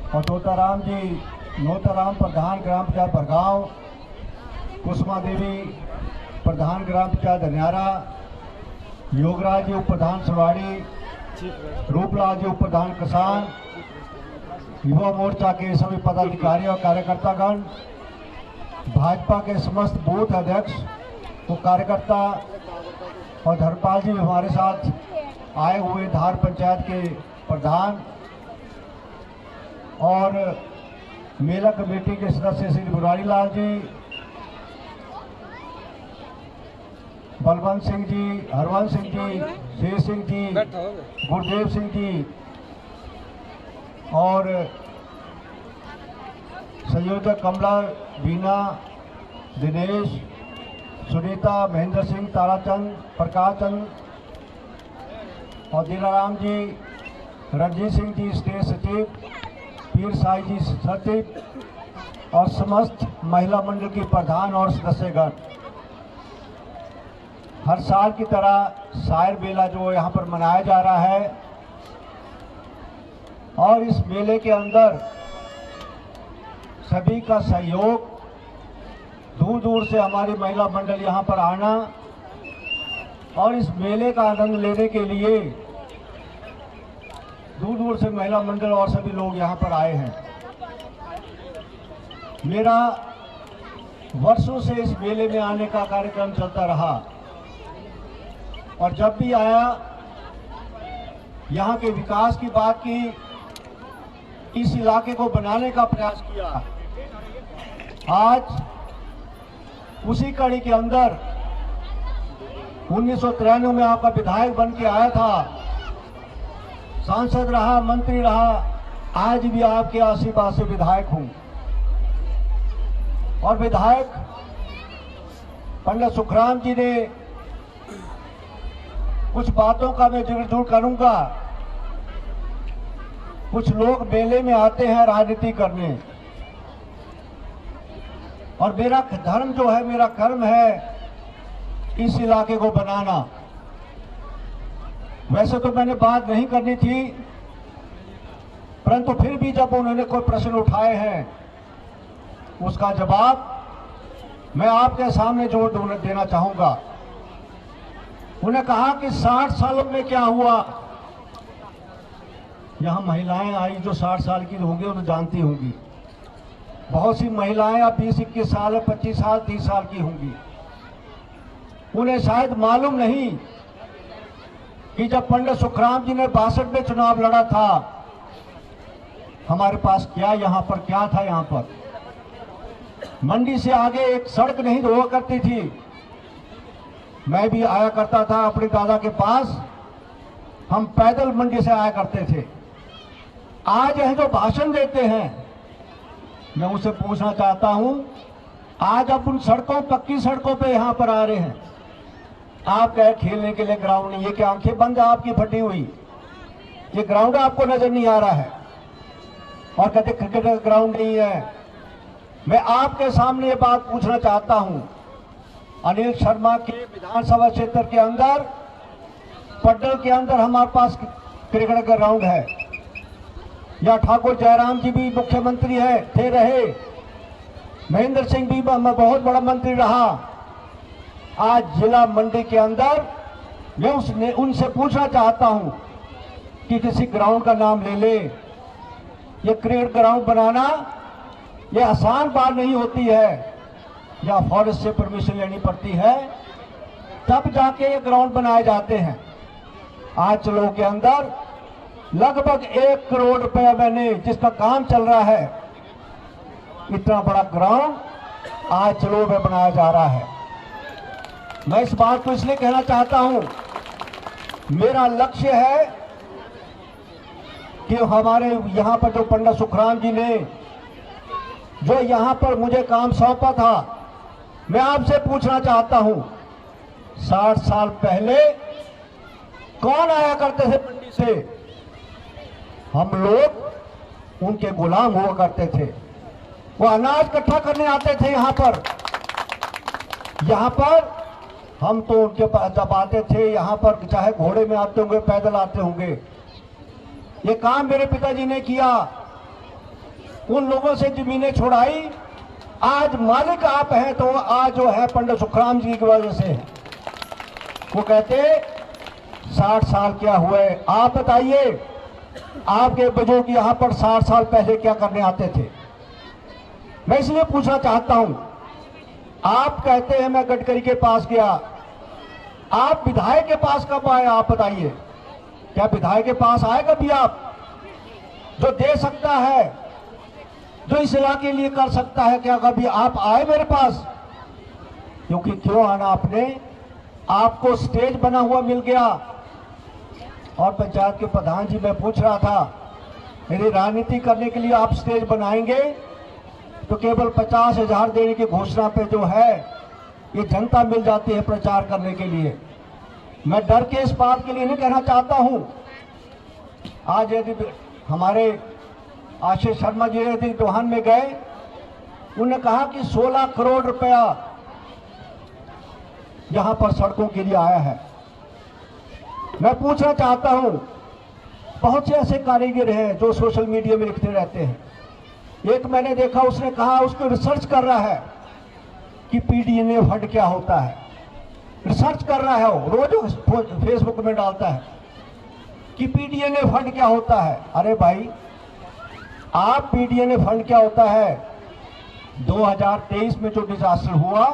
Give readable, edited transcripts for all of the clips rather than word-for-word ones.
और नोताराम प्रधान ग्राम पंचायत बरगांव, कुसुमा देवी प्रधान ग्राम पंचायत धनियारा, योगराज जी उप प्रधान सलवाड़ी, रूपलाल जी उप प्रधान किसान, युवा मोर्चा के सभी पदाधिकारी और कार्यकर्तागण, भाजपा के समस्त बूथ अध्यक्ष व कार्यकर्ता और धर्मपाल जी हमारे साथ आए हुए धार पंचायत के प्रधान और मेला कमेटी के सदस्य श्री मुरारी लाल जी, बलवंत सिंह जी, हरवंत सिंह जी, शेर सिंह जी, गुरदेव सिंह जी और संयोजक कमला, बीना, दिनेश, सुनीता, महेंद्र सिंह, ताराचंद, प्रकाश चंद और दिलाराम जी, रणजीत सिंह जी स्टेट सचिव, पीर साई जी सचिव और समस्त महिला मंडल की प्रधान और सदस्यगण। हर साल की तरह शायर मेला जो यहाँ पर मनाया जा रहा है और इस मेले के अंदर सभी का सहयोग, दूर दूर से हमारी महिला मंडल यहाँ पर आना और इस मेले का आनंद लेने के लिए दूर दूर से महिला मंडल और सभी लोग यहाँ पर आए हैं। मेरा वर्षों से इस मेले में आने का कार्यक्रम चलता रहा और जब भी आया यहाँ के विकास की बात की, इस इलाके को बनाने का प्रयास किया। आज उसी कड़ी के अंदर 1993 में आपका विधायक बन के आया था, सांसद रहा, मंत्री रहा, आज भी आपके आशीर्वाद से विधायक हूं और विधायक पंडित सुखराम जी ने कुछ बातों का मैं जिक्र जरूर करूंगा। कुछ लोग मेले में आते हैं राजनीति करने और मेरा धर्म जो है, मेरा कर्म है इस इलाके को बनाना। वैसे तो मैंने बात नहीं करनी थी, परंतु फिर भी जब उन्होंने कोई प्रश्न उठाए हैं उसका जवाब मैं आपके सामने जोर देना चाहूंगा। उन्हें कहा कि 60 सालों में क्या हुआ। यहां महिलाएं आई जो 60 साल की होंगी, वो तो जानती होंगी। बहुत सी महिलाएं अब 20-21 साल, 25 साल, 30 साल की होंगी। उन्हें शायद मालूम नहीं कि जब पंडित सुखराम जी ने 62 में चुनाव लड़ा था, हमारे पास क्या यहाँ पर क्या था। यहाँ पर मंडी से आगे एक सड़क नहीं हुआ करती थी। मैं भी आया करता था अपने दादा के पास, हम पैदल मंडी से आया करते थे। आज यह जो भाषण देते हैं, मैं उनसे पूछना चाहता हूं, आज आप उन सड़कों, पक्की सड़कों पे यहां पर आ रहे हैं, आप कहे खेलने के लिए ग्राउंड नहीं, ये क्या आंखें बंद है आपकी फटी हुई? ये ग्राउंड आपको नजर नहीं आ रहा है और कहते क्रिकेट का ग्राउंड नहीं है। मैं आपके सामने ये बात पूछना चाहता हूं, अनिल शर्मा के विधानसभा क्षेत्र के अंदर, पड्डल के अंदर हमारे पास क्रिकेट का ग्राउंड है, या ठाकुर जयराम जी भी मुख्यमंत्री है थे रहे, महेंद्र सिंह भी बहुत बड़ा मंत्री रहा। आज जिला मंडी के अंदर मैं उनसे पूछना चाहता हूं कि किसी ग्राउंड का नाम ले ले। ये क्रिकेट ग्राउंड बनाना ये आसान बात नहीं होती है, या फॉरेस्ट से परमिशन लेनी पड़ती है, तब जाके ये ग्राउंड बनाए जाते हैं। आज चलो के अंदर लगभग 1 करोड़ रुपया मैंने जिसका काम चल रहा है, इतना बड़ा ग्राउंड आज चलो में बनाया जा रहा है। मैं इस बात को इसलिए कहना चाहता हूं, मेरा लक्ष्य है कि हमारे यहां पर जो पंडित सुखराम जी ने जो यहां पर मुझे काम सौंपा था, मैं आपसे पूछना चाहता हूं, 60 साल पहले कौन आया करते थे मंडी से? हम लोग उनके गुलाम हुआ करते थे। वो अनाज इकट्ठा करने आते थे यहाँ पर हम तो उनके पास जब आते थे यहाँ पर, चाहे घोड़े में आते होंगे, पैदल आते होंगे। ये काम मेरे पिताजी ने किया उन लोगों से जमीनें छुड़ाई। आज मालिक आप हैं तो आज जो है पंडित सुखराम जी की वजह से है। वो कहते 60 साल क्या हुए, आप बताइए आपके बुजुर्ग यहां पर 60 साल पहले क्या करने आते थे। मैं इसलिए पूछना चाहता हूं, आप कहते हैं मैं गडकरी के पास गया, आप विधायक के पास कब आए आप बताइए। क्या विधायक के पास आए कभी आप, जो दे सकता है, जो इस इलाके के लिए कर सकता है, क्या कभी आप आए मेरे पास? क्योंकि क्यों आना, आपने आपको स्टेज बना हुआ मिल गया। और पंचायत के प्रधान जी, मैं पूछ रहा था, मेरी राजनीति करने के लिए आप स्टेज बनाएंगे तो केवल 50,000 देने की घोषणा पे जो है ये जनता मिल जाती है प्रचार करने के लिए। मैं डर के इस बात के लिए नहीं कहना चाहता हूं। आज यदि हमारे आशीष शर्मा जी यदि दोहान में गए, उन्होंने कहा कि 16 करोड़ रुपया यहां पर सड़कों के लिए आया है। मैं पूछना चाहता हूं, बहुत से ऐसे कारीगर हैं जो सोशल मीडिया में लिखते रहते हैं। एक मैंने देखा, उसने कहा उसको रिसर्च कर रहा है कि पीडीएनए फंड क्या होता है। रिसर्च कर रहा है, वो रोज फेसबुक में डालता है कि पीडीएनए फंड क्या होता है। अरे भाई, आप पीडीएनए फंड क्या होता है, 2023 में जो डिजास्टर हुआ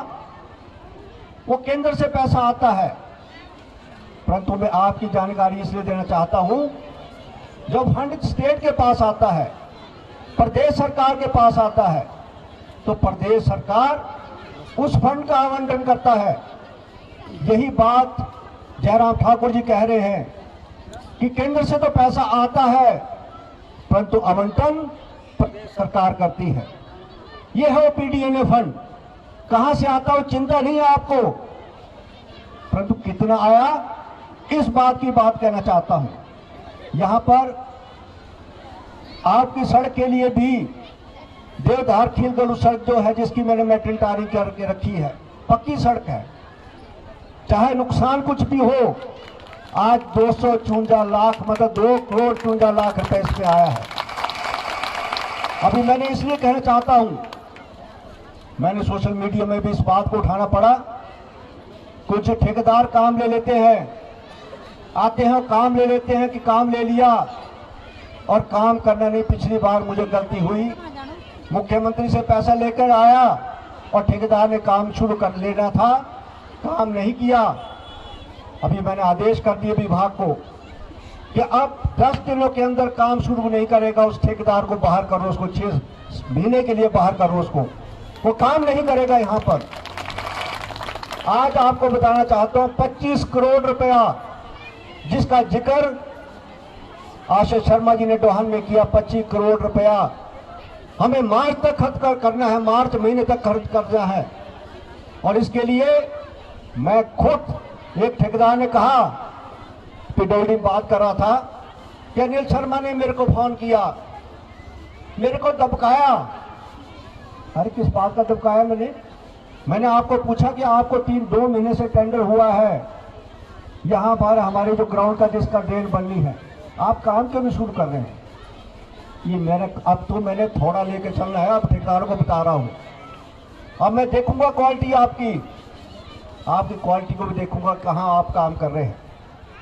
वो केंद्र से पैसा आता है। परंतु मैं आपकी जानकारी इसलिए देना चाहता हूं, जब फंड स्टेट के पास आता है, प्रदेश सरकार के पास आता है, तो प्रदेश सरकार उस फंड का आवंटन करता है। यही बात जयराम ठाकुर जी कह रहे हैं कि केंद्र से तो पैसा आता है परंतु आवंटन प्रदेश सरकार करती है। यह है वो पीडीएनए फंड। कहां से आता हो चिंता नहीं है आपको, परंतु कितना आया इस बात की बात कहना चाहता हूं। यहां पर आपकी सड़क के लिए भी देवधार खीलगलू सड़क जो है, जिसकी मैंने मेटल करके रखी है, पक्की सड़क है। चाहे नुकसान कुछ भी हो, आज 254 लाख मतलब 2 करोड़ 54 लाख रुपए इसमें आया है। अभी मैंने इसलिए कहना चाहता हूं, मैंने सोशल मीडिया में भी इस बात को उठाना पड़ा। कुछ ठेकेदार काम ले लेते हैं, आते हैं काम ले लेते हैं कि काम ले लिया और काम करना नहीं। पिछली बार मुझे गलती हुई, मुख्यमंत्री से पैसा लेकर आया और ठेकेदार ने काम शुरू कर लेना था, काम नहीं किया। अभी मैंने आदेश कर दिए विभाग को कि अब 10 दिनों के अंदर काम शुरू नहीं करेगा, उस ठेकेदार को बाहर करो, उसको 6 महीने के लिए बाहर करो उसको, वो काम नहीं करेगा यहां पर। आज आपको बताना चाहता हूं, 25 करोड़ रुपया जिसका जिक्र आशीष शर्मा जी ने दोहान में किया, 25 करोड़ रुपया हमें मार्च तक खर्च करना है, मार्च महीने तक खर्च करना है। और इसके लिए मैं खुद, एक ठेकेदार ने कहा, पिडौली में बात कर रहा था कि अनिल शर्मा ने मेरे को फोन किया, मेरे को दबकाया। अरे किस बात का दबकाया मैंने आपको पूछा कि आपको 2 महीने से टेंडर हुआ है यहां पर हमारे जो ग्राउंड का जिसका ड्रेन बननी है, आप काम क्यों नहीं शुरू कर रहे हैं? ये मैंने थोड़ा लेके चलना है, अब ठेकेदारों को बता रहा हूं। अब मैं देखूंगा क्वालिटी आपकी क्वालिटी को भी देखूंगा, कहां आप काम कर रहे हैं।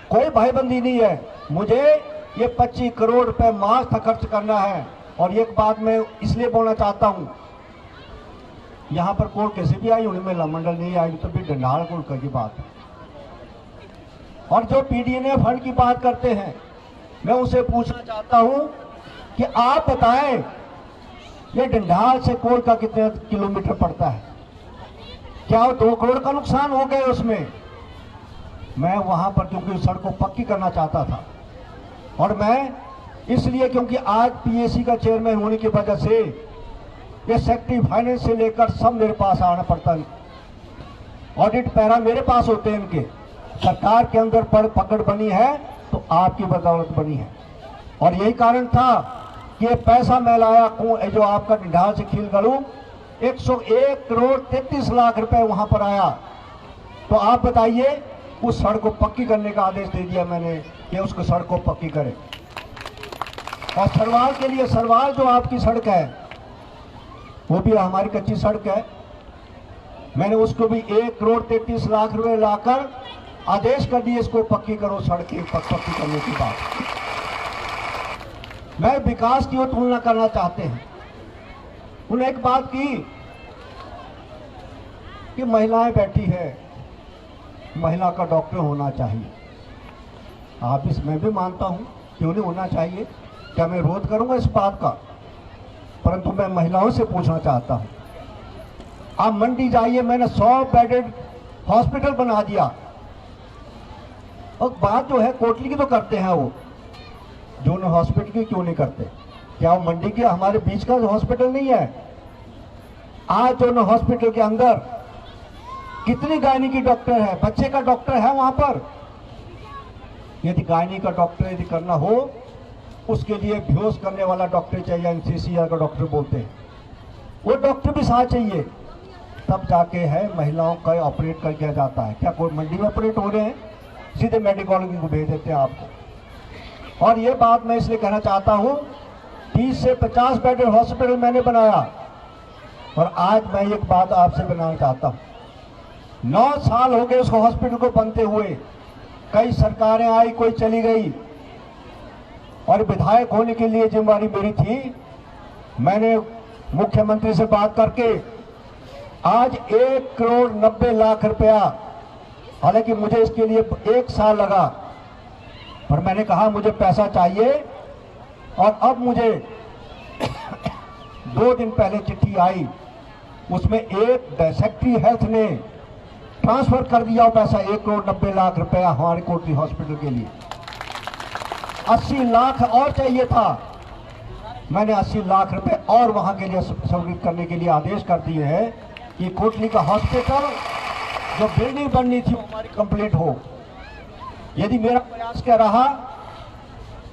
कोई भाईबंदी नहीं है, मुझे ये 25 करोड़ रुपए मार्च तक खर्च करना है। और एक बात मैं इसलिए बोलना चाहता हूं, यहां पर कोर्ट कैसे भी आई, उनमें मंडल नहीं आई तो भी डंडाल कोर्ट की बात है। और जो पीडीएनए फंड की बात करते हैं, मैं उनसे पूछना चाहता हूं कि आप बताएं, ये डंडाल से कोर्ट का कितने किलोमीटर पड़ता है? क्या 2 करोड़ का नुकसान हो गया उसमें? मैं वहां पर क्योंकि सड़क को पक्की करना चाहता था, और मैं इसलिए क्योंकि आज पीएसी का चेयरमैन होने की वजह से ये सेक्रेटरी फाइनेंस से लेकर सब मेरे पास आना पड़ता है। ऑडिट पैरा मेरे पास होते हैं इनके। सरकार के अंदर पर पकड़ बनी है तो आपकी बदौलत बनी है। और यही कारण था कि ये पैसा मैं लाया, जो आपका डंडाल से खीलगलू 101 करोड़ 33 लाख रुपए वहां पर आया। तो आप बताइए, उस सड़क को पक्की करने का आदेश दे दिया मैंने कि उसको सड़क को पक्की करें। और सरवाल के लिए, सरवाल जो आपकी सड़क है वो भी हमारी कच्ची सड़क है। मैंने उसको भी 1,33,00,000 रुपए लाकर आदेश कर दिए, इसको पक्की करो, सड़क की पक्की करने की बात। मैं विकास की ओर तुलना करना चाहते हैं। उन्हें एक बात की कि महिलाएं बैठी है, महिला का डॉक्टर होना चाहिए। आप इस मैं भी मानता हूं कि उन्हें होना चाहिए, क्या मैं विरोध करूंगा इस बात का, परंतु मैं महिलाओं से पूछना चाहता हूं। आप मंडी जाइए, मैंने 100 बेडेड हॉस्पिटल बना दिया, और बात जो है कोटली की तो करते हैं वो, जो न हॉस्पिटल की क्यों नहीं करते? क्या वो मंडी के हमारे बीच का हॉस्पिटल नहीं है? आज जो न हॉस्पिटल के अंदर कितनी गायनी की डॉक्टर है, बच्चे का डॉक्टर है वहां पर। यदि गायनी का डॉक्टर यदि करना हो, उसके लिए बेहोश करने वाला डॉक्टर चाहिए, एनसीसीआर का डॉक्टर बोलते हैं, वो डॉक्टर भी साथ चाहिए, तब जाके है महिलाओं का ऑपरेट कर किया जाता है। क्या कोई मंडी में ऑपरेट हो रहे हैं? सीधे मेडिकल को भेज देते हैं आपको। और ये बात मैं इसलिए कहना चाहता हूं, 30 से 50 बेडेड हॉस्पिटल मैंने बनाया, और आज मैं एक बात आपसे बनाना चाहता हूं। 9 साल हो गए उस हॉस्पिटल को बनते हुए, कई सरकारें आई, कोई चली गई, और विधायक होने के लिए जिम्मेदारी मेरी थी। मैंने मुख्यमंत्री से बात करके आज 1,90,00,000 रुपया, हालांकि मुझे इसके लिए 1 साल लगा, पर मैंने कहा मुझे पैसा चाहिए। और अब मुझे 2 दिन पहले चिट्ठी आई, उसमें एक सेक्रेटरी हेल्थ ने ट्रांसफर कर दिया पैसा 1,90,00,000 रुपया हमारे कोटली हॉस्पिटल के लिए। 80 लाख और चाहिए था, मैंने 80 लाख रुपए और वहां के लिए स्वीकृत करने के लिए आदेश कर दिए हैं कि कोटली का हॉस्पिटल जो बिल्डिंग बननी थी हमारी कंप्लीट हो। यदि मेरा प्रयास क्या रहा,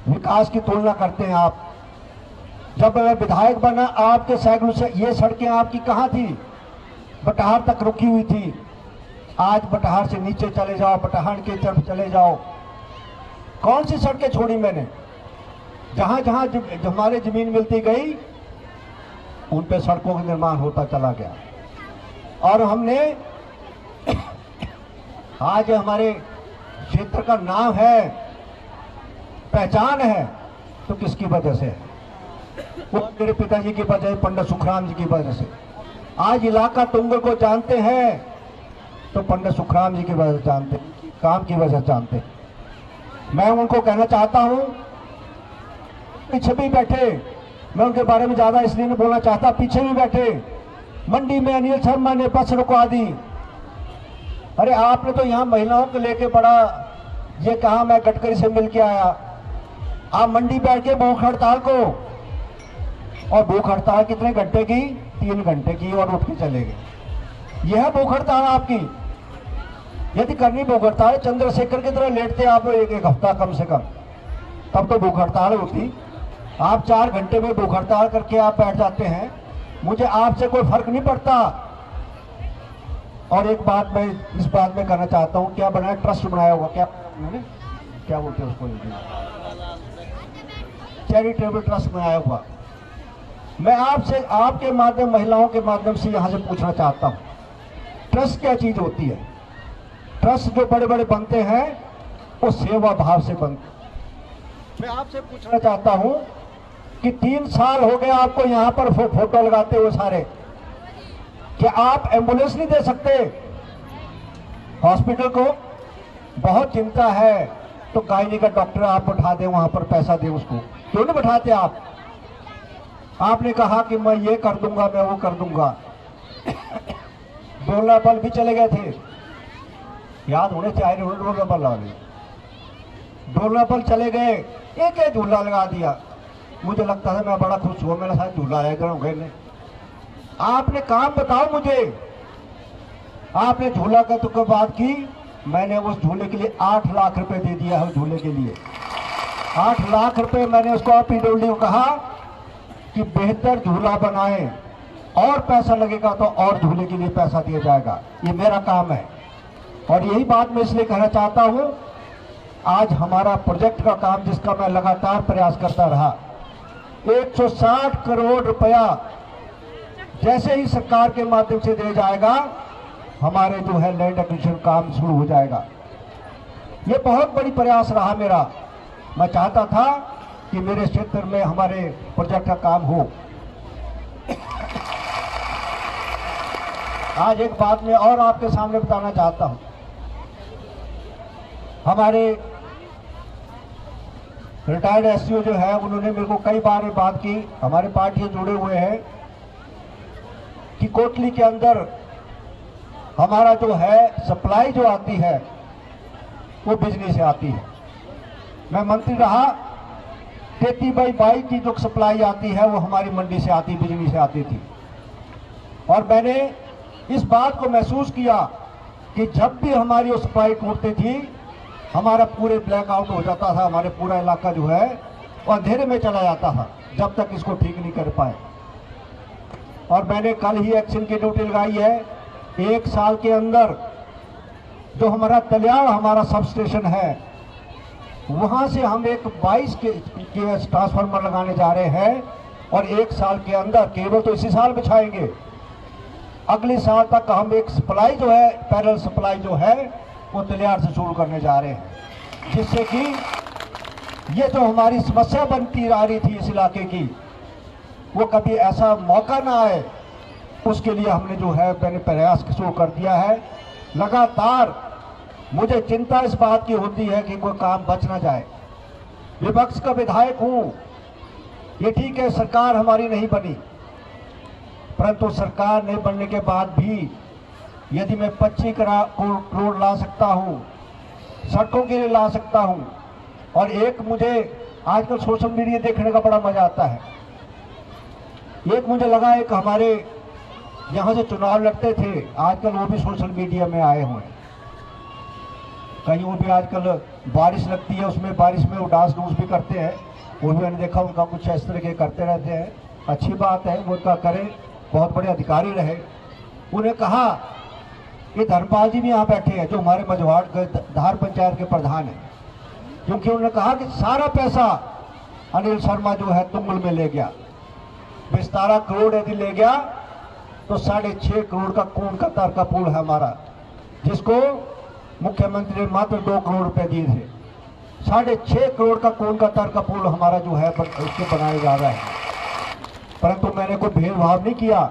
विकास की तुलना करते हैं आप। जब मैं विधायक बना, आपके सैकड़ों से ये सड़कें आपकी कहां थी? बटहार तक रुकी हुई थी। आज बटहार से नीचे चले जाओ, बटहार की तरफ चले जाओ, कौन सी सड़कें छोड़ी मैंने? जहां जहां हमारे जमीन मिलती गई, उन पे सड़कों का निर्माण होता चला गया। और हमने आज हमारे क्षेत्र का नाम है, पहचान है, तो किसकी वजह से? वो मेरे पिताजी की वजह, पंडित सुखराम जी की वजह से। आज इलाका तुंगल को जानते हैं तो पंडित सुखराम जी की वजह से जानते, काम की वजह से जानते। मैं उनको कहना चाहता हूं, पीछे भी बैठे, मैं उनके बारे में ज्यादा इसलिए नहीं बोलना चाहता, पीछे भी बैठे, मंडी में अनिल शर्मा ने बस रुकवा दी। अरे आपने तो यहां महिलाओं को लेके बड़ा ये कहा, मैं गडकरी से मिल के आया। आप मंडी बैठ के भूख हड़ताल को, और भूख हड़ताल कितने घंटे की? 3 घंटे की, और उठ के चले गए। यह है भूख हड़ताल आपकी। यदि करनी भूख हड़ताल, चंद्रशेखर की तरह लेटते आप एक हफ्ता कम से कम, तब तो भूख हड़ताल होती। आप 4 घंटे में भूख हड़ताल करके आप बैठ जाते हैं। मुझे आपसे कोई फर्क नहीं पड़ता। और एक बात मैं इस बात में करना चाहता हूं, क्या बनाया? ट्रस्ट बनाया हुआ, क्या बोलते हैं उसको, चैरिटेबल ट्रस्ट बनाया हुआ। मैं आपसे, आपके माध्यम, महिलाओं के माध्यम से यहां से पूछना चाहता हूं, ट्रस्ट क्या चीज होती है? ट्रस्ट जो बड़े बड़े बनते हैं वो सेवा भाव से बनते। मैं आपसे पूछना चाहता हूं कि 3 साल हो गए आपको यहां पर फोटो लगाते हुए सारे, क्या आप एम्बुलेंस नहीं दे सकते हॉस्पिटल को? बहुत चिंता है तो गायनी का डॉक्टर आप बैठा दें वहां पर, पैसा दें उसको, क्यों नहीं बैठाते आप? आपने कहा कि मैं ये कर दूंगा, मैं वो कर दूंगा। डोलापल भी चले गए थे, याद होने चाहिए, डोलापल वाले डोलापल चले गए, एक झूला लगा दिया। मुझे लगता था मैं बड़ा खुश हुआ, मेरा साथ झूला है घर। आपने काम बताओ मुझे, आपने झूला का तो बात की, मैंने उस झूले के लिए 8 लाख रुपए दे दिया है। झूले के लिए 8 लाख रुपए मैंने उसको पीडब्ल्यूडी को कहा कि बेहतर झूला बनाए, और पैसा लगेगा तो और झूले के लिए पैसा दिया जाएगा। ये मेरा काम है, और यही बात मैं इसलिए कहना चाहता हूं। आज हमारा प्रोजेक्ट का काम, जिसका मैं लगातार प्रयास करता रहा, 160 करोड़ रुपया जैसे ही सरकार के माध्यम से दिया जाएगा, हमारे जो है लैंड एक्विजिशन काम शुरू हो जाएगा। ये बहुत बड़ी प्रयास रहा मेरा। मैं चाहता था कि मेरे क्षेत्र में हमारे प्रोजेक्ट का काम हो। आज एक बात मैं और आपके सामने बताना चाहता हूं। हमारे रिटायर्ड एसडीओ जो है, उन्होंने मेरे को कई बार ये बात की, हमारे पार्टी से जुड़े हुए हैं, कि कोटली के अंदर हमारा जो है सप्लाई जो आती है वो बिजली से आती है। मैं मंत्री रहा, 33/22 की जो सप्लाई आती है वो हमारी मंडी से आती, बिजली से आती थी। और मैंने इस बात को महसूस किया कि जब भी हमारी वो सप्लाई टूटती थी, हमारा पूरे ब्लैकआउट हो जाता था, हमारे पूरा इलाका जो है वो अंधेरे में चला जाता था जब तक इसको ठीक नहीं कर पाए। और मैंने कल ही एक्शन की ड्यूटी लगाई है। 1 साल के अंदर जो हमारा तलियाड़ हमारा सब स्टेशन है, वहां से हम एक 22 के ट्रांसफार्मर लगाने जा रहे हैं। और 1 साल के अंदर, केवल तो इसी साल बिछाएंगे, अगले साल तक हम एक सप्लाई जो है, पैरेलल सप्लाई जो है वो तलियाड़ से शुरू करने जा रहे हैं, जिससे कि ये जो हमारी समस्या बनती आ रही थी इस इलाके की, वो कभी ऐसा मौका ना आए, उसके लिए हमने जो है मैंने प्रयास शुरू कर दिया है। लगातार मुझे चिंता इस बात की होती है कि कोई काम बच ना जाए। विपक्ष का विधायक हूं, ये ठीक है, सरकार हमारी नहीं बनी, परंतु सरकार नहीं बनने के बाद भी यदि मैं 25 करोड़ ला सकता हूं, सड़कों के लिए ला सकता हूं। और एक मुझे आजकल सोशल मीडिया देखने का बड़ा मजा आता है। एक मुझे लगा, एक हमारे यहां से चुनाव लड़ते थे, आजकल वो भी सोशल मीडिया में आए हुए हैं। कहीं वो भी आजकल बारिश लगती है, उसमें बारिश में वो डांस डूंस भी करते हैं, वो भी मैंने देखा, उनका कुछ इस तरह के करते रहते हैं। अच्छी बात है, वो उनका करें, बहुत बड़े अधिकारी रहे। उन्हें कहा कि धर्मपाल जी भी यहाँ बैठे हैं, जो हमारे मझवाड़ धार पंचायत के प्रधान हैं, क्योंकि उन्होंने कहा कि सारा पैसा अनिल शर्मा जो है तुंगल में ले गया। 17 करोड़ यदि ले गया तो 6.5 करोड़ का कौन का तार का पुल है हमारा, जिसको मुख्यमंत्री ने मात्र 2 करोड़ रुपए दिए थे। 6.5 करोड़ का कौन का तार का पुल हमारा जो है उसको बनाया जा रहा है। परंतु मैंने कोई भेदभाव नहीं किया।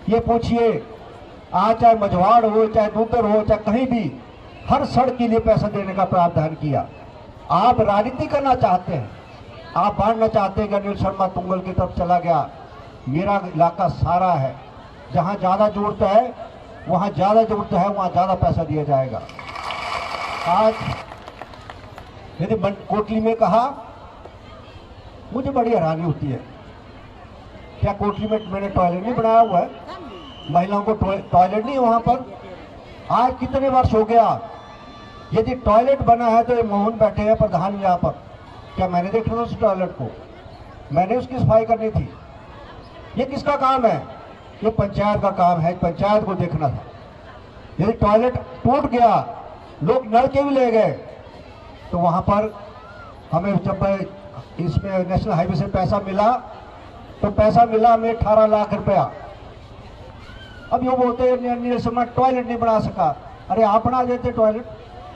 ये पूछिए, आज चाहे मझवाड़ हो, चाहे दूतर हो, चाहे कहीं भी, हर सड़क के लिए पैसा देने का प्रावधान किया। आप राजनीति करना चाहते हैं, आप बांटना चाहते हैं कि अनिल शर्मा तुंगल की तरफ चला गया। मेरा इलाका सारा है, जहां ज्यादा जरूरत है वहां ज्यादा जरूरत है, वहां ज्यादा पैसा दिया जाएगा। आज यदि कोटली में कहा, मुझे बड़ी हैरानी होती है, क्या कोटली में मैंने टॉयलेट नहीं बनाया हुआ है? महिलाओं को टॉयलेट नहीं है वहां पर? आज कितने वर्ष हो गया, यदि टॉयलेट बना है तो ये मोहन बैठे हैं प्रधान यहाँ पर, क्या मैंने देखना था उस टॉयलेट को? मैंने उसकी सफाई करनी थी। ये किसका काम है? ये पंचायत का काम है, पंचायत को देखना था। यदि टॉयलेट टूट गया, लोग नल के भी ले गए, तो वहां पर हमें जब इसमें नेशनल हाईवे से पैसा मिला, तो पैसा मिला हमें 18 लाख रुपया। अब ये बोलते हैं अनिल शर्मा टॉयलेट नहीं बना सका। अरे आप बना देते टॉयलेट,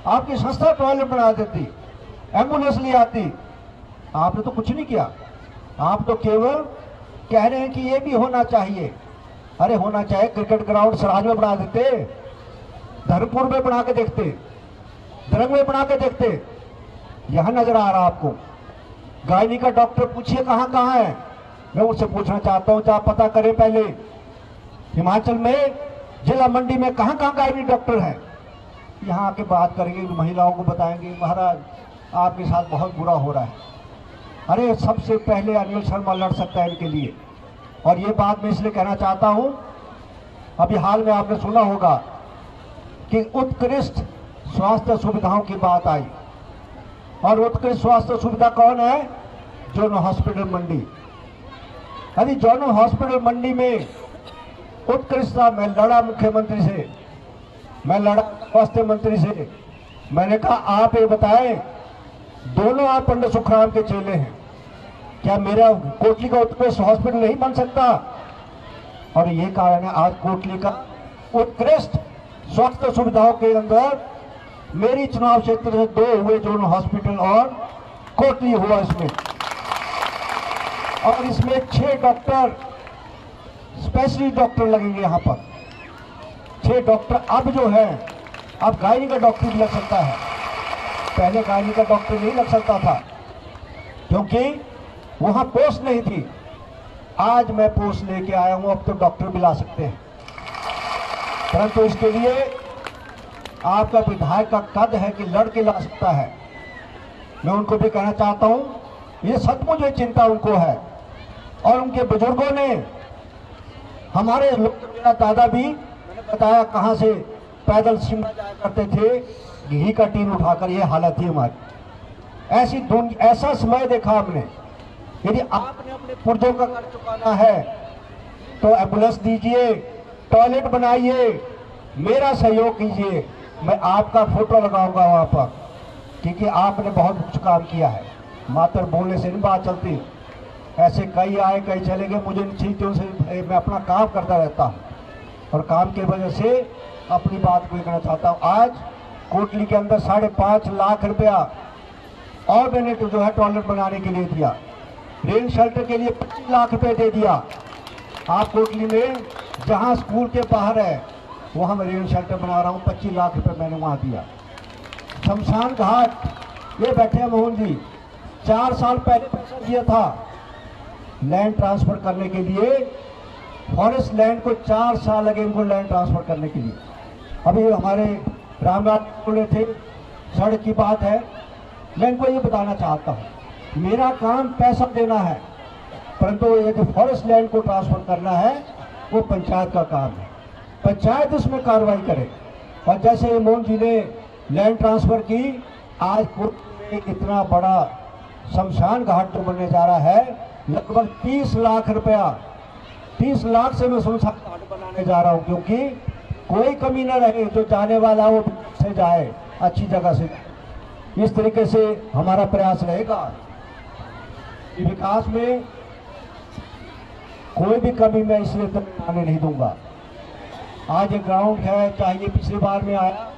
आपकी संस्था टॉयलेट बना देती, एम्बुलेंस ले आती। आपने तो कुछ नहीं किया, आप तो केवल कह रहे हैं कि ये भी होना चाहिए। अरे होना चाहिए, क्रिकेट ग्राउंड सराज में बना देते, धर्मपुर में बना के देखते, दरंग में बना के देखते। यहां नजर आ रहा आपको? गायनी का डॉक्टर पूछिए कहां कहां है। मैं उससे पूछना चाहता हूं, आप पता करें पहले, हिमाचल में जिला मंडी में कहां कहां गायनी डॉक्टर है। यहाँ आके बात करेंगे, महिलाओं को बताएंगे महाराज आपके साथ बहुत बुरा हो रहा है। अरे सबसे पहले अनिल शर्मा लड़ सकता है इनके लिए। और ये बात मैं इसलिए कहना चाहता हूं, अभी हाल में आपने सुना होगा कि उत्कृष्ट स्वास्थ्य सुविधाओं की बात आई। और उत्कृष्ट स्वास्थ्य सुविधा कौन है? जोनो हॉस्पिटल मंडी। अरे जोनो हॉस्पिटल मंडी में उत्कृष्टता, मैं लड़ा मुख्यमंत्री से, मैं लड़ा स्वास्थ्य मंत्री से। मैंने कहा आप ये बताएं, दोनों आप पंडित सुखराम के चेले हैं, क्या मेरा कोटली का उत्कृष्ट हॉस्पिटल नहीं बन सकता? और ये कारण है आज कोटली का उत्कृष्ट स्वास्थ्य सुविधाओं के अंदर मेरी चुनाव क्षेत्र से 2 हुए, जोन हॉस्पिटल और कोटली हुआ इसमें। और इसमें 6 डॉक्टर, स्पेशलिस्ट डॉक्टर लगेंगे यहाँ पर। 6 डॉक्टर अब जो है, अब गायनी का डॉक्टर भी लग सकता है। पहले गायनी का डॉक्टर नहीं लग सकता था क्योंकि वहां पोस्ट नहीं थी। आज मैं पोस्ट लेके आया हूं, अब तो डॉक्टर भी ला सकते हैं। परंतु इसके लिए आपका विधायक का कद है कि लड़के ला सकता है। मैं उनको भी कहना चाहता हूं, ये सचमुच चिंता उनको है। और उनके बुजुर्गों ने, हमारे लोग, मेरा दादा भी, मैंने बताया कहां से पैदल शिमला जाया करते थे, घी का टीन उठाकर। ये हालत थी हमारी। ऐसा समय देखा हमने। यदि आपने अपने पुर्जों का कर चुकाना है तो एम्बुलेंस दीजिए, टॉयलेट बनाइए, मेरा सहयोग कीजिए। मैं आपका फोटो लगाऊंगा वहां पर, क्योंकि आपने बहुत कुछ काम किया है। मात्र बोलने से नहीं बात चलती। ऐसे कई आए कई चले गए, मुझे इन चीजों से मैं अपना काम करता रहता हूँ और काम की वजह से अपनी बात को कहना चाहता हूँ। आज कोटली के अंदर 5.5 लाख रुपया और मैंने जो है टॉयलेट बनाने के लिए दिया। रेन शेल्टर के लिए 25 लाख रुपए दे दिया। आप कोटली में जहां स्कूल के बाहर है वहां मैं रेन शेल्टर बना रहा हूं, 25 लाख रुपए मैंने वहां दिया। शमशान घाट, ये बैठे हैं मोहन जी, 4 साल पहले पैसा दिया था लैंड ट्रांसफर करने के लिए। फॉरेस्ट लैंड को 4 साल लगे इनको लैंड ट्रांसफर करने के लिए। अभी हमारे रामनाथ बोले थे, सड़क की बात है। मैं इनको ये बताना चाहता हूँ, मेरा काम पैसा देना है, परंतु ये जो फॉरेस्ट लैंड को ट्रांसफर करना है वो पंचायत का काम है। पंचायत इसमें कार्रवाई करे। और जैसे मोहन जी ने लैंड ट्रांसफर की, आज कोर्ट में इतना बड़ा शमशान घाट जो बनने जा रहा है, लगभग 30 लाख रुपया, 30 लाख से मैं शमशान घाट बनाने जा रहा हूँ, क्योंकि कोई कमी न रहे, जो जाने वाला वो से जाए अच्छी जगह से। इस तरीके से हमारा प्रयास रहेगा कि विकास में कोई भी कमी मैं इसलिए तक आने नहीं दूंगा। आज एक ग्राउंड है, चाहिए पिछली बार में आया,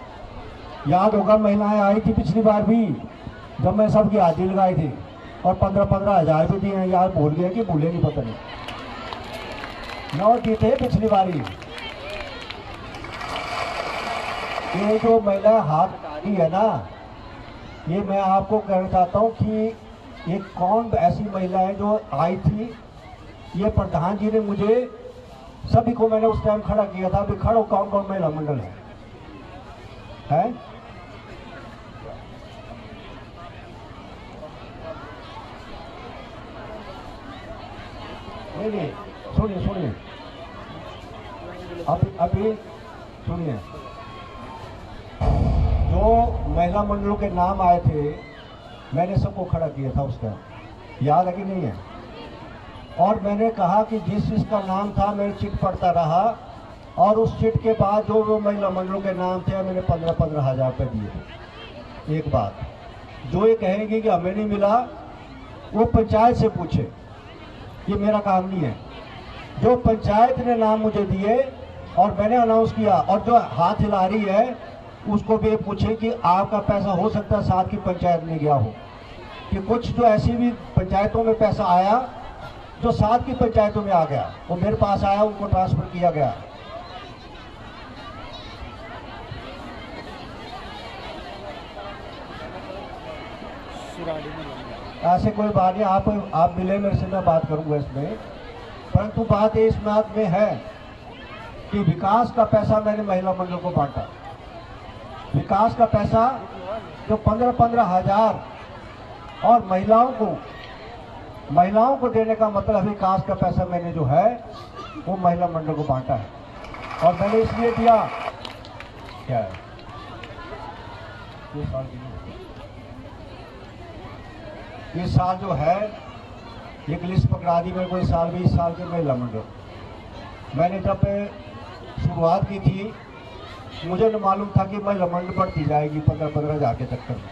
याद होगा महिलाएं आई थी पिछली बार भी, जब मैं सबकी हाजिरी लगाई थी और 15-15 हज़ार भी दिए हैं। यार भूल गए कि भूले नहीं, पता नहीं, 9 दिए थे पिछली बारी। ये जो महिला हाथ उठा रही है ना, ये मैं आपको कहना चाहता हूँ कि ये कौन ऐसी महिला है जो आई थी। ये प्रधान जी ने मुझे, सभी को मैंने उस टाइम खड़ा किया था, अभी खड़ो कौन कौन महिला मंडल है? नहीं, सुनिए, अभी सुनिए। जो महिला मंडलों के नाम आए थे, मैंने सबको खड़ा किया था उस टाइम, याद है कि नहीं है? और मैंने कहा कि जिस जिसका नाम था मैं चिट पढ़ता रहा, और उस चिट के बाद जो महिला मंडलों के नाम थे मैंने 15-15 हज़ार रुपये दिए थे। एक बात, जो ये कहेंगे कि हमें नहीं मिला, वो पंचायत से पूछे, ये मेरा काम नहीं है। जो पंचायत ने नाम मुझे दिए और मैंने अनाउंस किया, और जो हाथ हिला रही है उसको भी पूछे कि आपका पैसा हो सकता है साथ की पंचायत में गया हो, कि कुछ जो ऐसी भी पंचायतों में पैसा आया जो साथ की पंचायतों में आ गया, वो मेरे पास आया, उनको ट्रांसफर किया गया। ऐसे कोई बात नहीं, आप मिले मेरे से, मैं बात करूंगा इसमें। परंतु बात इस बात में है कि विकास का पैसा मैंने महिला मंडल को बांटा। विकास का पैसा जो 15-15 हज़ार और महिलाओं को देने का मतलब, विकास का पैसा मैंने जो है वो महिला मंडल को बांटा है। और मैंने इसलिए दिया, क्या है, इस साल जो है एक लिस्ट पकड़ा दी मेरे को, इस साल 20 साल के महिला मंडल। मैंने जब शुरुआत की थी, मुझे न मालूम था कि महिला मंडल बढ़ती जाएगी 15-15 हज़ार के चक्कर में।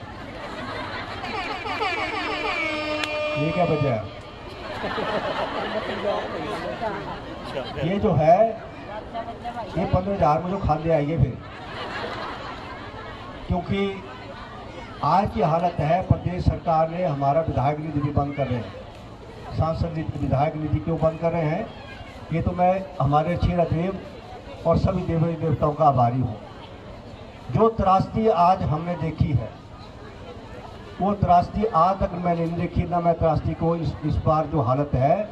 ये क्या वजह है? ये जो है ये 15,000 में जो खाते आएंगे फिर, क्योंकि आज की हालत है प्रदेश सरकार ने हमारा विधायक निधि भी बंद कर रहे हैं। सांसद निधि, विधायक निधि क्यों बंद कर रहे हैं, ये तो मैं हमारे क्षीरदेव और सभी देवी देवताओं का आभारी हूँ। जो त्रासदी आज हमने देखी है वो त्रासदी आज तक मैंने नहीं देखी, ना मैं त्रासदी को इस बार जो हालत है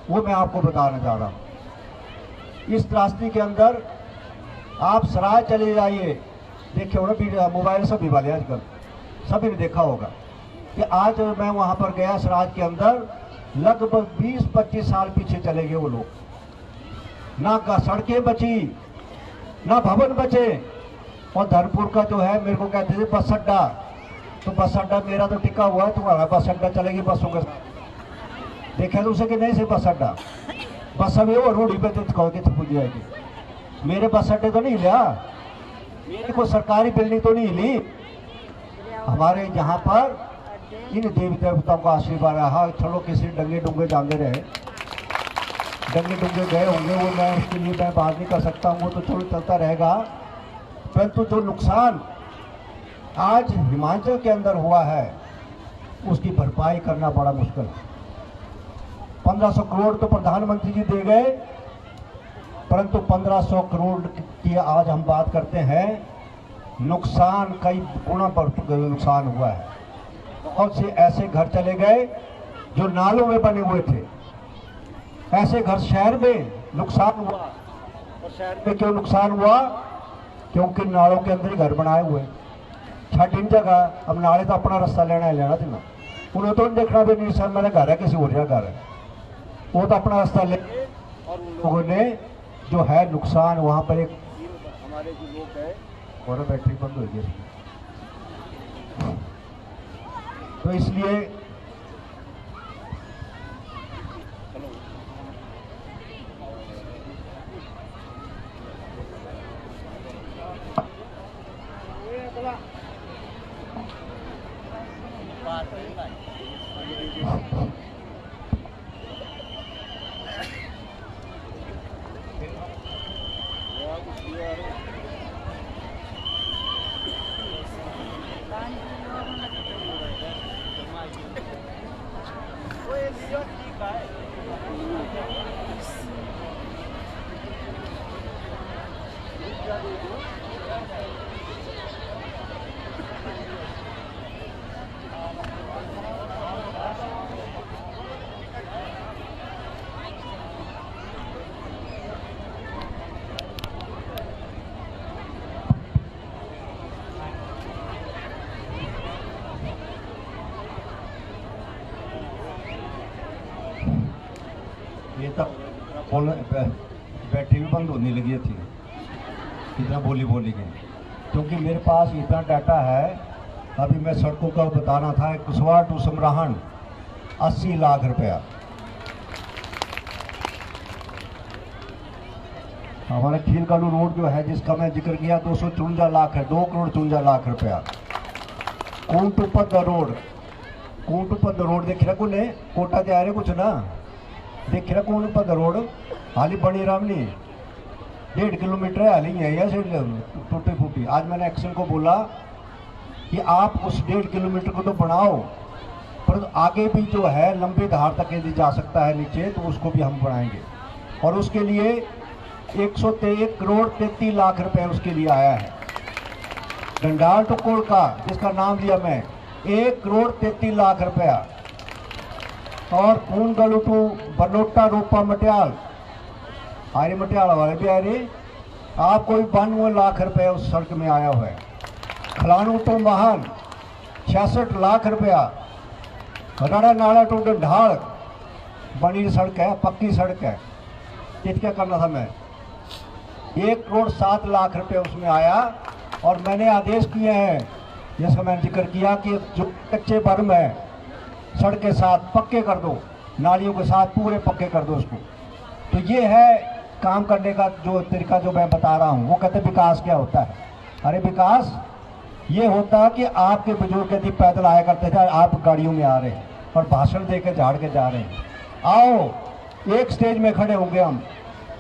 वो मैं आपको बताना चाह रहा हूँ। इस त्रासदी के अंदर आप सराय चले जाइए, देखिए ना भी मोबाइल सब भी वाले आजकल सभी ने देखा होगा कि आज मैं वहाँ पर गया सराज के अंदर, लगभग 20-25 साल पीछे चले गए वो लोग, ना सड़कें बची ना भवन बचे। और धर्मपुर का जो है मेरे को कहते थे बस अड्डा, तो बस अड्डा मेरा तो टिका हुआ है, तुम्हारा बस अड्डा चलेगी बसों के साथ। देखा तो उसे कि नहीं से बस अड्डा, बस अभी वो रोड पे तो कहोगे तो पूछ जाएगी। मेरे बस अड्डे तो नहीं लिया, मेरी कोई सरकारी बिल्डिंग तो नहीं ली। हमारे यहाँ पर इन देवी देवताओं का आशीर्वाद रहा। चलो किसी डंगे डुंगे जाते रहे, डंगे डुंगे गए होंगे, वो मैं उसके लिए मैं बात नहीं कर सकता हूँ, वो तो चलो चलता रहेगा। परंतु जो नुकसान आज हिमाचल के अंदर हुआ है उसकी भरपाई करना बड़ा मुश्किल है। 1500 करोड़ तो प्रधानमंत्री जी दे गए, परंतु 1500 करोड़ की आज हम बात करते हैं, नुकसान कई गुना पर नुकसान हुआ है। बहुत से ऐसे घर चले गए जो नालों में बने हुए थे, ऐसे घर शहर में नुकसान हुआ। और शहर में क्यों नुकसान हुआ, क्योंकि नालों के अंदर ही घर बनाए हुए। छठ इन जगह अब नाले तो अपना रास्ता लेना है, लेना देना, उन्हें तो नहीं देखना भी नहीं सर मेरा घर है किसी और का घर है, वो तो अपना रास्ता ले। और उन लोगों ने जो है नुकसान वहाँ पर एक हमारे जो लोग है और बैटरी बंद हो गई, तो इसलिए ये तब बैटरी भी बंद होने लगी थी, इतना बोली गई। क्योंकि मेरे पास इतना डाटा है, अभी मैं सड़कों का बताना था। कुशवाहा टू समराहन 80 लाख रुपया, हमारा खीलकालू रोड जो है जिसका मैं जिक्र किया 254 लाख है, 2 करोड़ 54 लाख रुपया। कोटपद रोड देख रहा को ने कोटा ते आ रहे कुछ ना देख रहा कोटपद रोड हाली बनी रामनी 1.5 किलोमीटर है, हाली है या टूटी फूटी। आज मैंने एक्शन को बोला कि आप उस 1.5 किलोमीटर को तो बनाओ, पर आगे भी जो है लंबी धार तक यदि जा सकता है नीचे तो उसको भी हम बनाएंगे। और उसके लिए 123 करोड़ 33 लाख रुपए उसके लिए आया है। डंडाल टुकोड़ का जिसका नाम लिया मैं 1 करोड़ 33 लाख रुपया। और पूनगढ़ टू बनोटा रोपा मटियाल आरे मटियाला वाले भी आ रहे, आपको 92 लाख रुपए उस सड़क में आया हुआ है। खलानू टू महान 66 लाख रुपया। रड़ा नाला टू डंडाल बनी सड़क है, पक्की सड़क है। क्या करना था मैं 1 करोड़ 7 लाख रुपए उसमें आया। और मैंने आदेश किए हैं जिसका मैंने जिक्र किया कि जो कच्चे बर्म है सड़क के साथ पक्के कर दो, नालियों के साथ पूरे पक्के कर दो उसको। तो ये है काम करने का जो तरीका जो मैं बता रहा हूँ। वो कहते विकास क्या होता है, अरे विकास ये होता है कि आपके बुजुर्ग यदि पैदल आया करते थे, आप गाड़ियों में आ रहे हैं और भाषण दे के झाड़ के जा रहे हैं। आओ एक स्टेज में खड़े होंगे हम।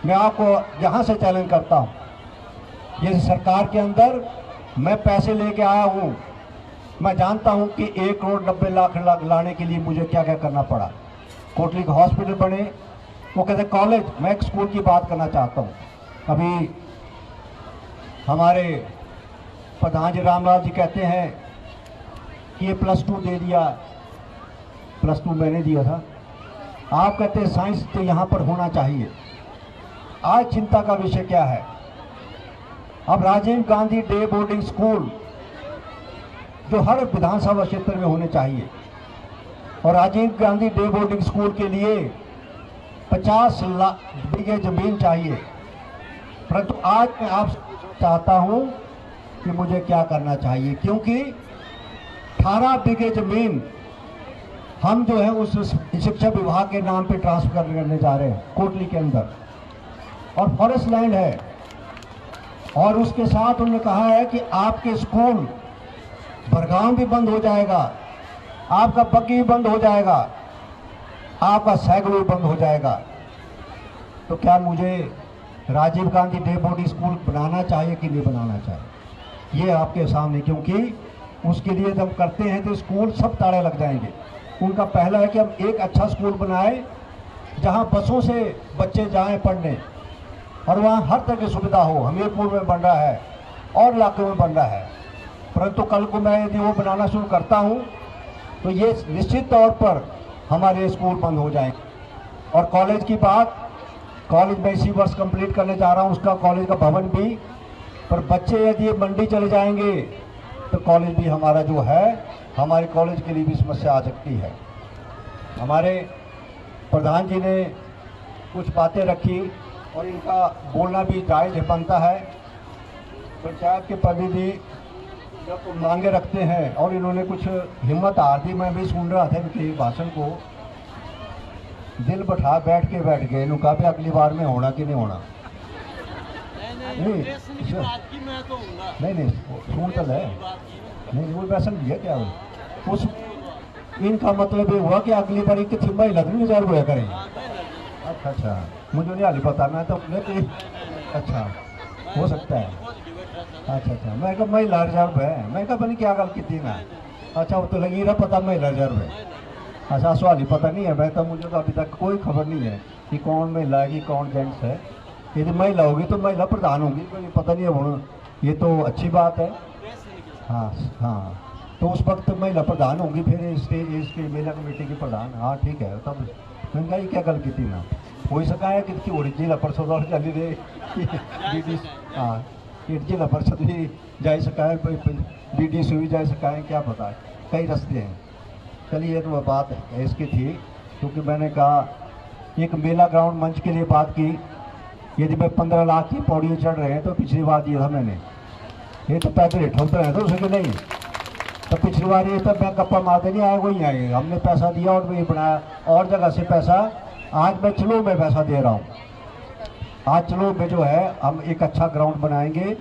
मैं आपको यहाँ से चैलेंज करता हूँ, ये सरकार के अंदर मैं पैसे लेके आया हूँ, मैं जानता हूँ कि 1,90,00,000 लाने के लिए मुझे क्या क्या करना पड़ा। कोटली का हॉस्पिटल बने, वो कहते कॉलेज, मैं एक स्कूल की बात करना चाहता हूँ। अभी हमारे प्रधान जी रामराज जी कहते हैं कि ये +2 दे दिया, +2 मैंने दिया था। आप कहते हैं साइंस तो यहाँ पर होना चाहिए। आज चिंता का विषय क्या है? अब Rajiv Gandhi day boarding school जो हर विधानसभा क्षेत्र में होने चाहिए, और Rajiv Gandhi day boarding school के लिए 50 लाख बीघे जमीन चाहिए। परंतु आज मैं आपसे चाहता हूं कि मुझे क्या करना चाहिए, क्योंकि 18 बीघे जमीन हम जो है उस शिक्षा विभाग के नाम पे ट्रांसफर करने जा रहे हैं कोटली के अंदर, और फॉरेस्ट लैंड है। और उसके साथ उन्होंने कहा है कि आपके स्कूल बरगाम भी बंद हो जाएगा, आपका बग्गी भी बंद हो जाएगा, आपका साइकिल भी बंद हो जाएगा। तो क्या मुझे Rajiv Gandhi day boarding school बनाना चाहिए कि नहीं बनाना चाहिए, ये आपके सामने, क्योंकि उसके लिए जब करते हैं तो स्कूल सब ताले लग जाएंगे। उनका पहला है कि हम एक अच्छा स्कूल बनाएं जहां बसों से बच्चे जाएं पढ़ने, और वहां हर तरह की सुविधा हो। हमीरपुर में बन रहा है और इलाकों में बन रहा है, परंतु कल को मैं यदि वो बनाना शुरू करता हूं तो ये निश्चित तौर पर हमारे स्कूल बंद हो जाएंगे। और कॉलेज की बात, कॉलेज में इसी वर्ष कंप्लीट करने जा रहा हूं, उसका कॉलेज का भवन भी, पर बच्चे यदि मंडी चले जाएंगे तो कॉलेज भी हमारा जो है, हमारे कॉलेज के लिए भी समस्या आ सकती है। हमारे प्रधान जी ने कुछ बातें रखी और इनका बोलना भी जायज़ बनता है। पंचायत के प्रतिनिधि जब मांगे रखते हैं और इन्होंने कुछ हिम्मत हार दी, मैं भी सुन रहा था इनके भाषण को, दिल बैठ गए। इन्होंने कहा भी अगली बार में होना कि नहीं होना। नहीं सुन तो है, नहीं वो वैसा नहीं है क्या वो? उस इनका मतलब ये हुआ कि अगली बार कितनी महिला नहीं रिजर्व हुआ करेंगे। अच्छा, मुझे नहीं हाली पता, मैं तो अच्छा हो सकता है। अच्छा, मैं कहा महिला रिजर्व है, मैं कहा बनी क्या गल की मैं। अच्छा, वो तो लगी रहा पता महिला रिजर्व है। अच्छा, सवाल ही पता नहीं है, मैं तो मुझे तो अभी तक कोई खबर नहीं है कि कौन महिला है कि कौन जेंट्स है। यदि महिला होगी तो महिला प्रधान होगी, कोई पता नहीं है वो, ये तो अच्छी बात है। हाँ, तो उस वक्त महिला प्रधान होंगी, फिर इसके मेला कमेटी की प्रधान। हाँ ठीक है, तब मैंने कहा क्या गल की ना हो सका है कि हो जिला परिषद और चली रही। हाँ, जिला परिषद भी जा सका है, BDC भी जा सका है, क्या पता है, कई रास्ते हैं। चलिए, ये तो बात है इसकी थी, क्योंकि मैंने कहा एक मेला ग्राउंड मंच के लिए बात की। यदि मैं 15 लाख की पौड़ी चढ़ रहे हैं तो पिछली बार दिया था मैंने, ये तो पैदल ठोलते रहे तो उसे नहीं, तो पिछली बार ये तो मैं गप्पा मारते नहीं आए, वही आए, हमने पैसा दिया और वही बनाया और जगह से पैसा। आज मैं चलो में पैसा दे रहा हूँ, आज चलो में जो है हम एक अच्छा ग्राउंड बनाएंगे,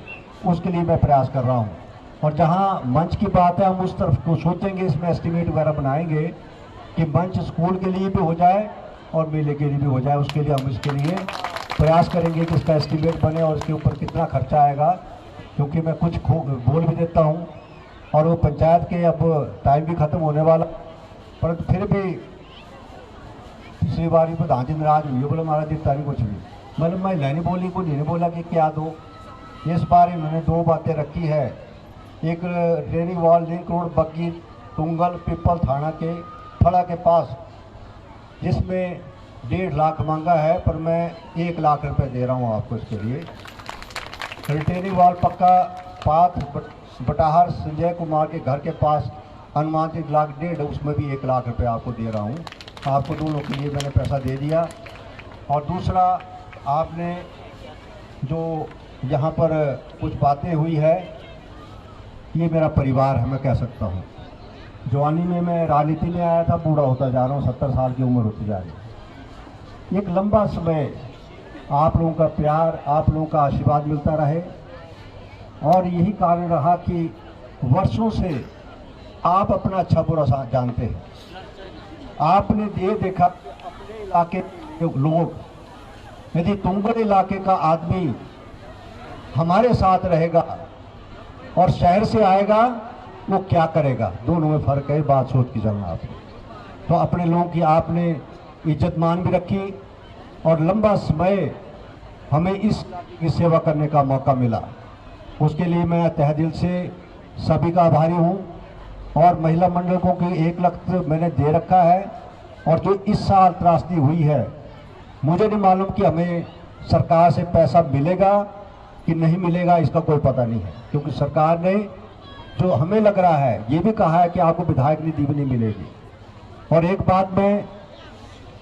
उसके लिए मैं प्रयास कर रहा हूँ। और जहाँ मंच की बात है, हम उस तरफ को सोचेंगे, इसमें एस्टिमेट वगैरह बनाएंगे कि मंच स्कूल के लिए भी हो जाए और मेले के लिए भी हो जाए। उसके लिए हम इसके लिए प्रयास करेंगे कि इसका एस्टिमेट बने और इसके ऊपर कितना खर्चा आएगा, क्योंकि मैं कुछ बोल भी देता हूँ और वो पंचायत के अब टाइम भी ख़त्म होने वाला, परंतु फिर भी पिछली बार भी प्रधान जी नाराज हुई, बोले हमारा दिखता नहीं कुछ भी। मतलब महिला नहीं बोली, कोई नहीं बोला कि क्या दो। इस बार इन्होंने 2 बातें रखी है, एक ट्रेनिंग वॉल लिंक रोड बग्गी तुंगल पिपल थाना के फड़ा के पास, जिसमें 1.5 लाख मांगा है, पर मैं 1 लाख रुपए दे रहा हूँ आपको इसके लिए। रिटेनिंग वॉल पक्का पाथ बटाहर संजय कुमार के घर के पास अनुमानित 1.5 लाख, उसमें भी 1 लाख रुपए आपको दे रहा हूँ। आपको दोनों के लिए मैंने पैसा दे दिया। और दूसरा, आपने जो यहाँ पर कुछ बातें हुई है, ये मेरा परिवार है, मैं कह सकता हूँ। जवानी में मैं राजनीति में आया था, बूढ़ा होता जा रहा हूँ, 70 साल की उम्र होती जा रही है। एक लंबा समय आप लोगों का प्यार, आप लोगों का आशीर्वाद मिलता रहे, और यही कारण रहा कि वर्षों से आप अपना अच्छा बुरा जानते हैं। आपने ये देखा अपने इलाके के लोग, यदि तुंगड़ इलाके का आदमी हमारे साथ रहेगा और शहर से आएगा, वो क्या करेगा? दोनों में फर्क है, बात सोच के चलना आपने। तो अपने लोगों की आपने इज्जत मान भी रखी और लंबा समय हमें इस की सेवा करने का मौका मिला, उसके लिए मैं तहे दिल से सभी का आभारी हूं। और महिला मंडल को की 1 लाख मैंने दे रखा है, और जो इस साल त्रासदी हुई है, मुझे नहीं मालूम कि हमें सरकार से पैसा मिलेगा कि नहीं मिलेगा, इसका कोई पता नहीं है, क्योंकि सरकार ने जो हमें लग रहा है ये भी कहा है कि आपको विधायक निधि भी नहीं मिलेगी। और एक बात मैं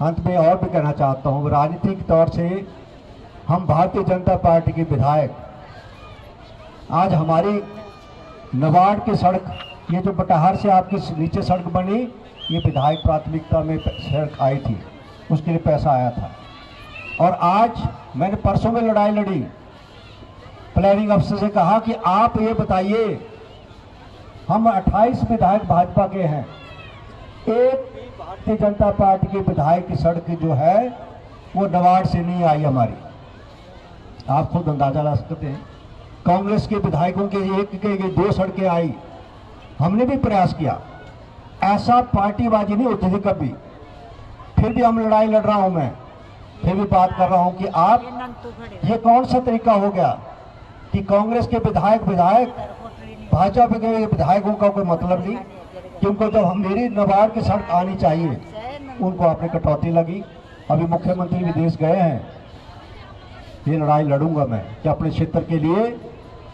अंत में और भी कहना चाहता हूँ, राजनीतिक तौर से हम भारतीय जनता पार्टी के विधायक, आज हमारी नवाड़ की सड़क, ये जो बटाहर से आपकी नीचे सड़क बनी, ये विधायक प्राथमिकता में सड़क आई थी, उसके लिए पैसा आया था। और आज मैंने परसों में लड़ाई लड़ी, प्लानिंग अफसर से कहा कि आप ये बताइए, हम 28 विधायक भाजपा के हैं, एक भारतीय जनता पार्टी के विधायक की सड़क जो है वो नवाड़ से नहीं आई हमारी। आप खुद अंदाजा ला सकते हैं। कांग्रेस के विधायकों के एक के 2 सड़कें आई, हमने भी प्रयास किया, ऐसा पार्टीबाजी नहीं होती थी कभी। फिर भी हम लड़ाई लड़ रहा हूं, मैं फिर भी बात कर रहा हूं कि आप, ये कौन सा तरीका हो गया कि कांग्रेस के विधायक भाजपा के विधायकों का कोई मतलब नहीं, क्योंकि जब हम मेरी नवाड़ की सड़क आनी चाहिए, उनको आपने कटौती लगी। अभी मुख्यमंत्री विदेश गए हैं, ये लड़ाई लड़ूंगा मैं कि अपने क्षेत्र के लिए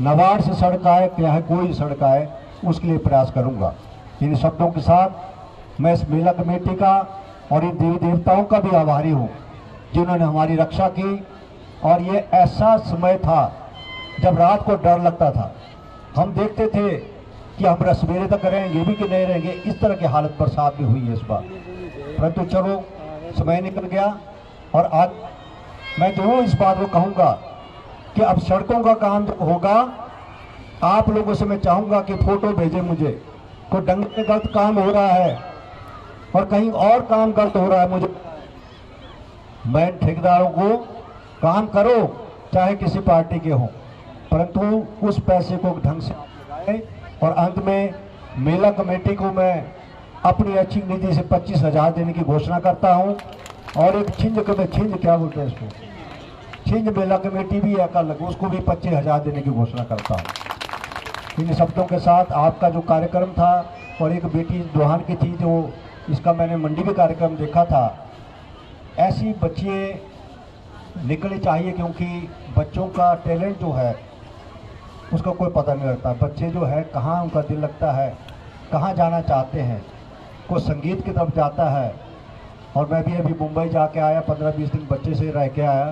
नवाड़ से सड़क आए, क्या है कोई सड़क आए, उसके लिए प्रयास करूंगा। इन शब्दों के साथ मैं इस मेला कमेटी का और इन देवी देवताओं का भी आभारी हूँ जिन्होंने हमारी रक्षा की। और ये ऐसा समय था जब रात को डर लगता था, हम देखते थे कि हम सवेरे तक रहेंगे भी कि नहीं रहेंगे, इस तरह की हालत बरसात में हुई है इस बार। परंतु चलो समय निकल गया, और आज मैं जरूर इस बात को कहूँगा कि अब सड़कों का काम जो होगा, आप लोगों से मैं चाहूँगा कि फोटो भेजें मुझे, कोई ढंग से गलत काम हो रहा है और कहीं और काम गलत हो रहा है, मुझे, मैं ठेकेदारों को काम करो चाहे किसी पार्टी के हो, परंतु उस पैसे को ढंग से लगाए। और अंत में मेला कमेटी को मैं अपनी अच्छी निधि से 25,000 देने की घोषणा करता हूं। और एक छिंज क्या बोलते हैं इसको, छिंज मेला कमेटी भी है कल, उसको भी 25,000 देने की घोषणा करता हूं। इन शब्दों के साथ आपका जो कार्यक्रम था, और एक बेटी दुहान की थी, जो इसका मैंने मंडी में कार्यक्रम देखा था, ऐसी बच्चियाँ निकलनी चाहिए, क्योंकि बच्चों का टैलेंट जो है उसका कोई पता नहीं लगता। बच्चे जो है कहाँ उनका दिल लगता है, कहाँ जाना चाहते हैं, कोई संगीत की तरफ जाता है। और मैं भी अभी मुंबई जाके आया, 15-20 दिन बच्चे से रह के आया,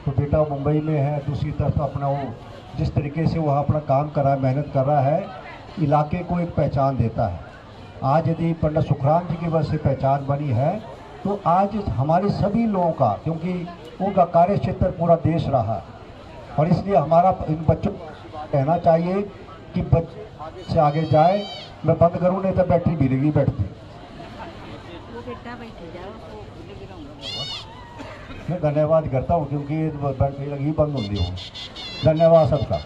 तो बेटा मुंबई में है, दूसरी तरफ अपना वो जिस तरीके से वह अपना काम कर रहा है, मेहनत कर रहा है, इलाके को एक पहचान देता है। आज यदि पंडित सुखराम जी की वजह से पहचान बनी है, तो आज हमारे सभी लोगों का, क्योंकि उनका कार्य क्षेत्र पूरा देश रहा, और इसलिए हमारा इन बच्चों को कहना चाहिए कि बच्चे से आगे जाए। मैं बंद करूँ, नहीं तो बैटरी गिरेगी बैठती। मैं धन्यवाद करता हूँ, क्योंकि बैटरी लगी बंद होती हूँ। धन्यवाद सबका।